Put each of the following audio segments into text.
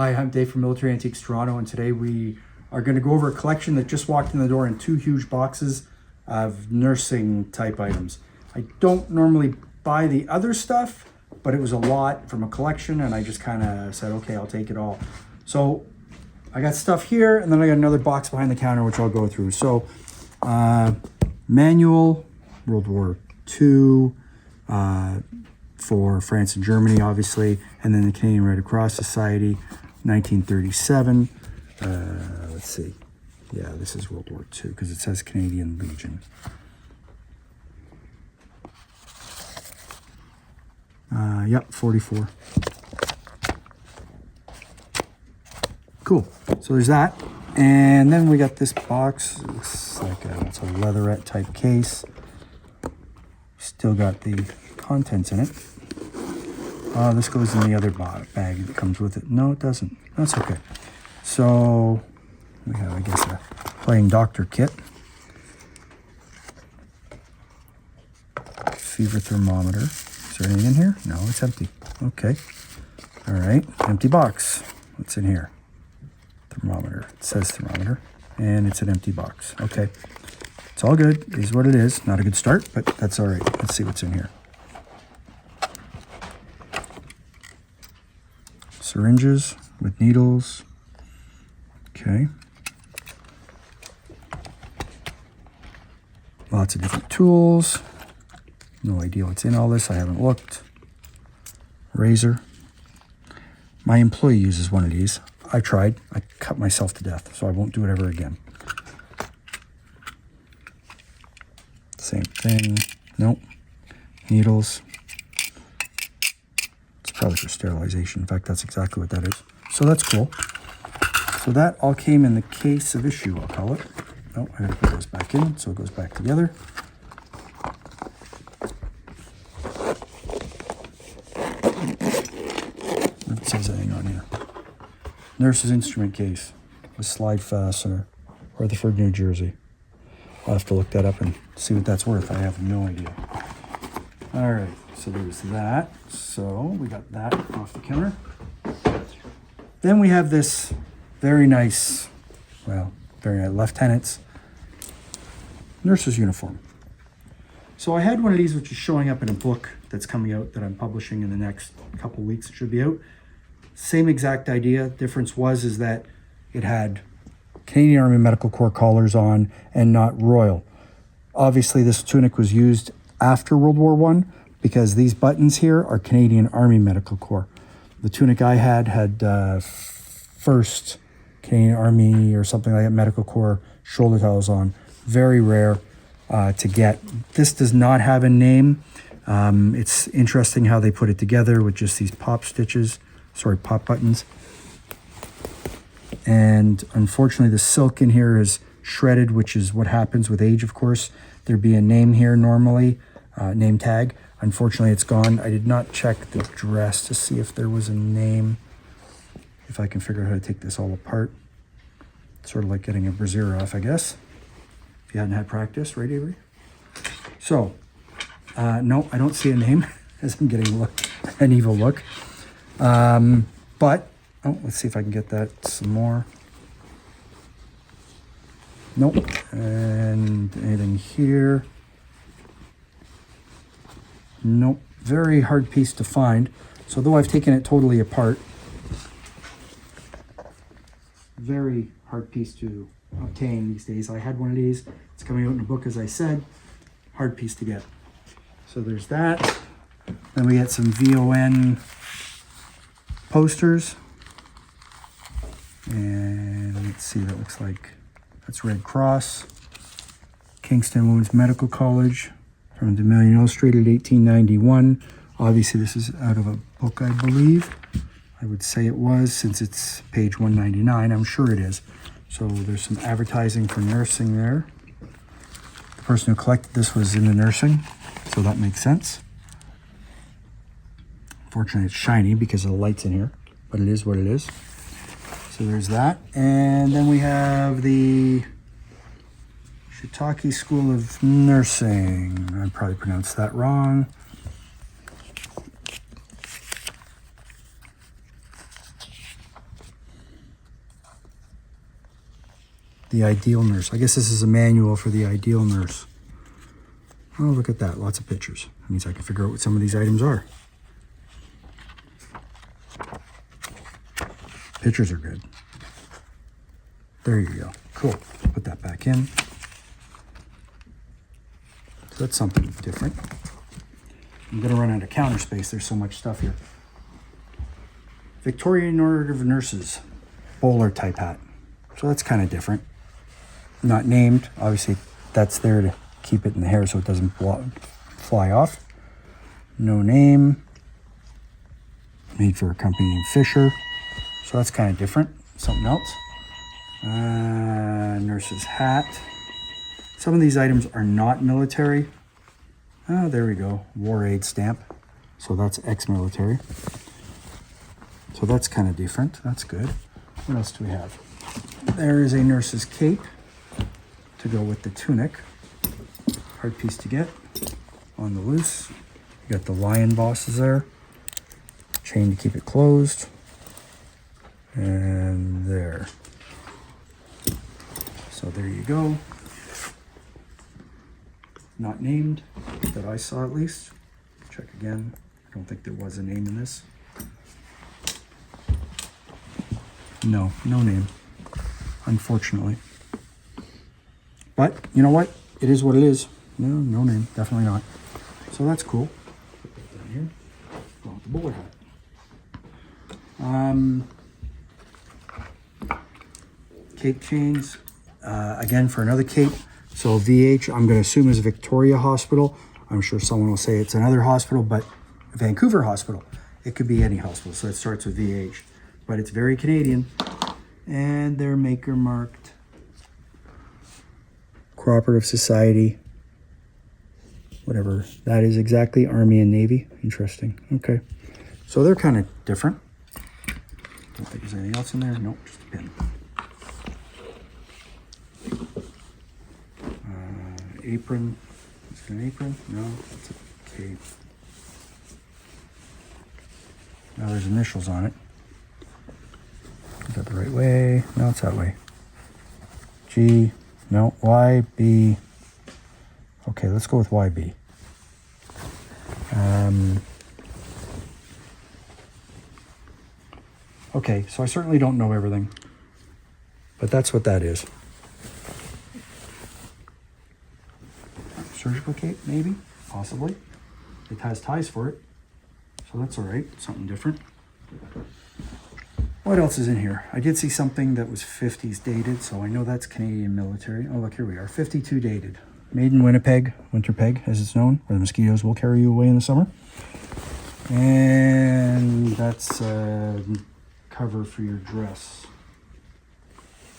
Hi, I'm Dave from Military Antiques Toronto, and today we are going to go over a collection that just walked in the door in 2 huge boxes of nursing type items. I don't normally buy the other stuff, but it was a lot from a collection, and I just kind of said, okay, I'll take it all. So I got stuff here, and then I got another box behind the counter, which I'll go through. So manual, World War II, for France and Germany, obviously, and then the Canadian Red Cross Society, 1937. Let's see. Yeah, this is World War II because it says Canadian Legion. Yep, 44. Cool. So there's that. And then we got this box. It's like it's a leatherette type case. Still got the contents in it. This goes in the other bag that comes with it. No, it doesn't. That's okay. So we have, I guess, a plain doctor kit. Fever thermometer. Is there anything in here? No, it's empty. Okay. All right. Empty box. What's in here? Thermometer. It says thermometer. And it's an empty box. Okay. It's all good. It is what it is. Not a good start, but that's all right. Let's see what's in here. Syringes with needles. Okay. Lots of different tools. No idea what's in all this. I haven't looked. Razor. My employee uses one of these. I tried. I cut myself to death, so I won't do it ever again. Same thing. Nope. Needles. It's probably for sterilization. In fact, that's exactly what that is. So that's cool. So that all came in the case of issue, I'll call it. Oh, I gotta put this back in so it goes back together. If it says anything on here. Nurse's instrument case with slide fastener, Rutherford, New Jersey. I'll have to look that up and see what that's worth. I have no idea. All right, so there's that. So we got that off the counter. Then we have this very nice, well, very nice lieutenant's nurse's uniform. So I had one of these which is showing up in a book that's coming out that I'm publishing in the next couple weeks. It should be out. Same exact idea. Difference is that it had Canadian Army Medical Corps collars on and not Royal. Obviously, this tunic was used after World War I because these buttons here are Canadian Army Medical Corps. The tunic I had first Canadian Army or something like that, Medical Corps shoulder towels on. Very rare to get. This does not have a name. It's interesting how they put it together with just these pop buttons. And unfortunately, the silk in here is shredded, which is what happens with age, of course. There'd be a name here normally, name tag. Unfortunately, it's gone. I did not check the dress to see if there was a name. If I can figure out how to take this all apart. Sort of like getting a brassiere off, I guess. If you hadn't had practice, right, Avery? So, no, I don't see a name as I'm getting an evil look. But, let's see if I can get that some more. Nope. And anything here? Nope. Very hard piece to find. So though I've taken it totally apart, very hard piece to obtain these days. I had one of these. It's coming out in a book, as I said. Hard piece to get. So there's that. Then we get some VON posters. And let's see, that looks like that's Red Cross. Kingston Women's Medical College from the Million Illustrated, 1891. Obviously, this is out of a book, I believe. I would say it was, since it's page 199. I'm sure it is. So there's some advertising for nursing there. The person who collected this was in the nursing, so that makes sense. Unfortunately, it's shiny because of the lights in here, but it is what it is. So there's that. And then we have the Shiitake School of Nursing. I probably pronounced that wrong. The ideal nurse. I guess this is a manual for the ideal nurse. Oh, look at that. Lots of pictures. That means I can figure out what some of these items are. Pictures are good. There you go. Cool. Put that back in. So that's something different. I'm going to run out of counter space. There's so much stuff here. Victorian Order of Nurses. Bowler type hat. So that's kind of different. Not named. Obviously, that's there to keep it in the hair so it doesn't fly off. No name. Made for a company named Fisher. So that's kind of different. Something else. Nurse's hat. Some of these items are not military. Oh, there we go. War aid stamp. So that's ex-military. So that's kind of different. That's good. What else do we have? There is a nurse's cape to go with the tunic. Hard piece to get on the loose. You got the lion bosses there. Chain to keep it closed. And there. So there you go. Not named, that I saw at least. Check again. I don't think there was a name in this. No, no name, unfortunately. But you know what? It is what it is. No, no name, definitely not. So that's cool. Put that down here. Go with the bowler hat. Cape chains. Again, for another cape. So VH, I'm going to assume is Victoria Hospital. I'm sure someone will say it's another hospital, but Vancouver Hospital. It could be any hospital, so it starts with VH. But it's very Canadian. And they're maker marked. Cooperative Society. Whatever that is exactly. Army and Navy. Interesting. Okay. So they're kind of different. Don't think there's anything else in there. Nope, just a pin. Apron. Is it an apron? No, it's a cape. Now there's initials on it. Is that the right way? No, it's that way. G. No. Y. B. Okay, let's go with YB. Okay, so I certainly don't know everything, but that's what that is. Surgical cape, maybe, possibly. It has ties for it, so that's all right. Something different. What else is in here? I did see something that was 50s dated, so I know that's Canadian military. Oh, look, here we are, 52 dated. Made in Winnipeg, Winterpeg, as it's known, where the mosquitoes will carry you away in the summer. And that's a cover for your dress.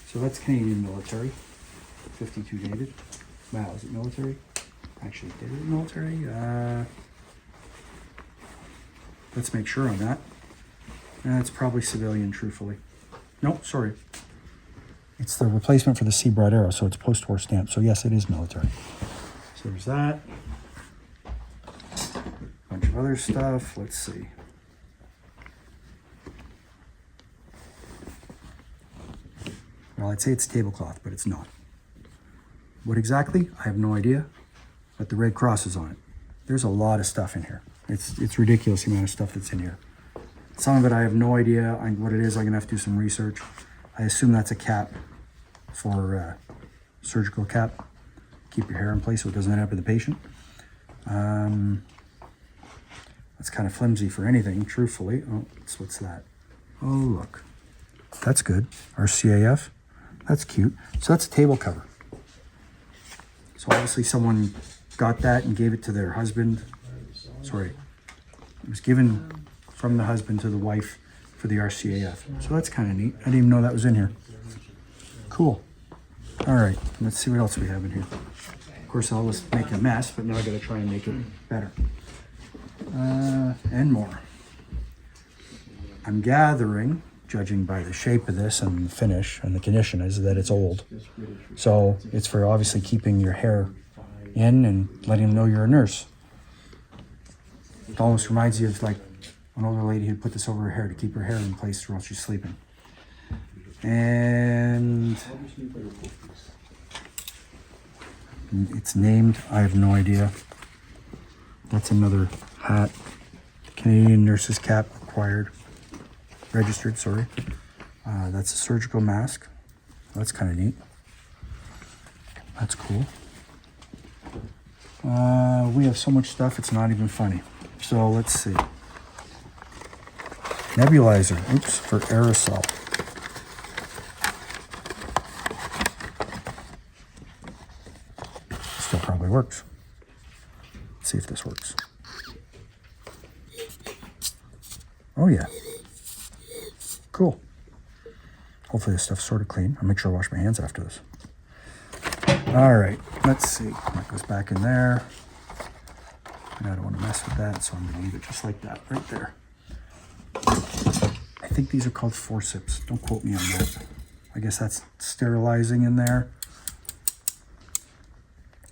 So that's Canadian military, 52 dated. Wow, is it military? Actually, did it military? Let's make sure on that. That's probably civilian, truthfully. Nope, sorry. It's the replacement for the Sea Broad Arrow, so it's post-war stamp. So yes, it is military. So there's that. Bunch of other stuff. Let's see. Well, I'd say it's tablecloth, but it's not. What exactly? I have no idea. But the Red Cross is on it. There's a lot of stuff in here. It's ridiculous the amount of stuff that's in here. Some of it I have no idea what it is. I'm gonna have to do some research. I assume that's a cap for surgical cap. Keep your hair in place so it doesn't end up in the patient. That's kind of flimsy for anything, truthfully. Oh, what's that? Oh, look. That's good. RCAF. That's cute. So that's a table cover. So obviously someone got that and gave it to their husband. Sorry. It was given from the husband to the wife for the RCAF. So that's kind of neat. I didn't even know that was in here. Cool. All right, let's see what else we have in here. Of course, I'll just make a mess, but now I gotta try and make it better. And more. I'm gathering, judging by the shape of this and the finish and the condition, is that it's old. So it's for obviously keeping your hair in and letting them know you're a nurse. It almost reminds you of like an older lady who'd put this over her hair to keep her hair in place while she's sleeping. And it's named, I have no idea. That's another hat. Canadian Nurses Cap registered, sorry. That's a surgical mask. That's kind of neat. That's cool. We have so much stuff, it's not even funny. So let's see. Nebulizer, oops, for aerosol. Still probably works. Let's see if this works. Oh yeah. Cool. Hopefully this stuff's sort of clean. I'll make sure I wash my hands after this. All right, let's see. That goes back in there. And I don't want to mess with that, so I'm going to leave it just like that, right there. I think these are called forceps. Don't quote me on that. I guess that's sterilizing in there.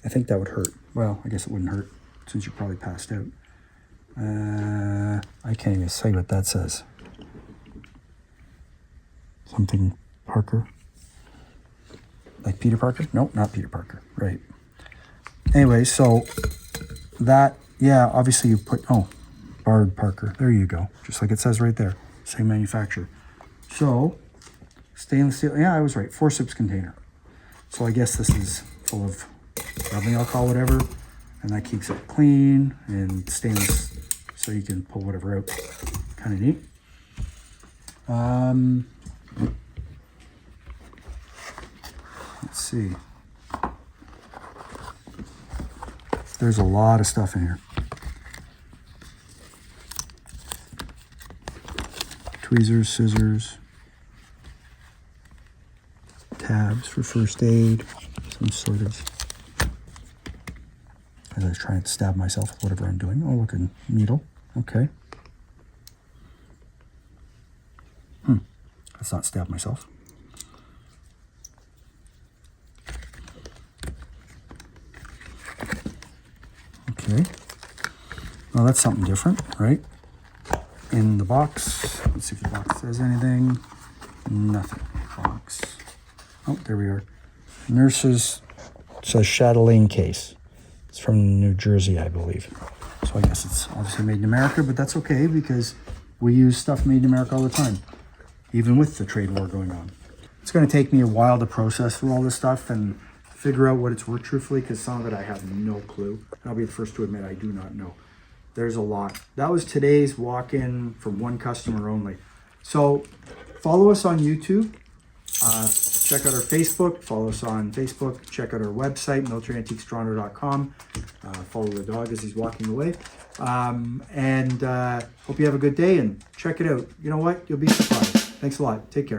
I think that would hurt. Well, I guess it wouldn't hurt since you're probably passed out. I can't even say what that says. Something Parker. Like Peter Parker? Nope, not Peter Parker. Right. Anyway, so that, yeah, obviously you put, oh, Bard Parker. There you go. Just like it says right there. Same manufacturer. So, stainless steel. Yeah, I was right. Forceps container. So I guess this is full of rubbing alcohol, whatever. And that keeps it clean and stainless so you can pull whatever out. Kind of neat. Let's see. There's a lot of stuff in here. Tweezers, scissors, tabs for first aid, some sort of, as I was trying to stab myself with whatever I'm doing. Oh, look, a needle. Okay. Let's not stab myself. Okay. Well, that's something different, right? In the box. Let's see if the box says anything. Nothing. Box. Oh, there we are. Nurses, says chatelaine case. It's from New Jersey, I believe. So I guess it's obviously made in America, but that's okay because we use stuff made in America all the time, even with the trade war going on. It's going to take me a while to process through all this stuff and figure out what it's worth truthfully, because some of it I have no clue. I'll be the first to admit I do not know. There's a lot. That was today's walk-in from one customer only. So follow us on YouTube. Check out our Facebook. Follow us on Facebook. Check out our website, militaryantiquestoronto.com. Follow the dog as he's walking away. Hope you have a good day and check it out. You know what? You'll be surprised. Thanks a lot. Take care.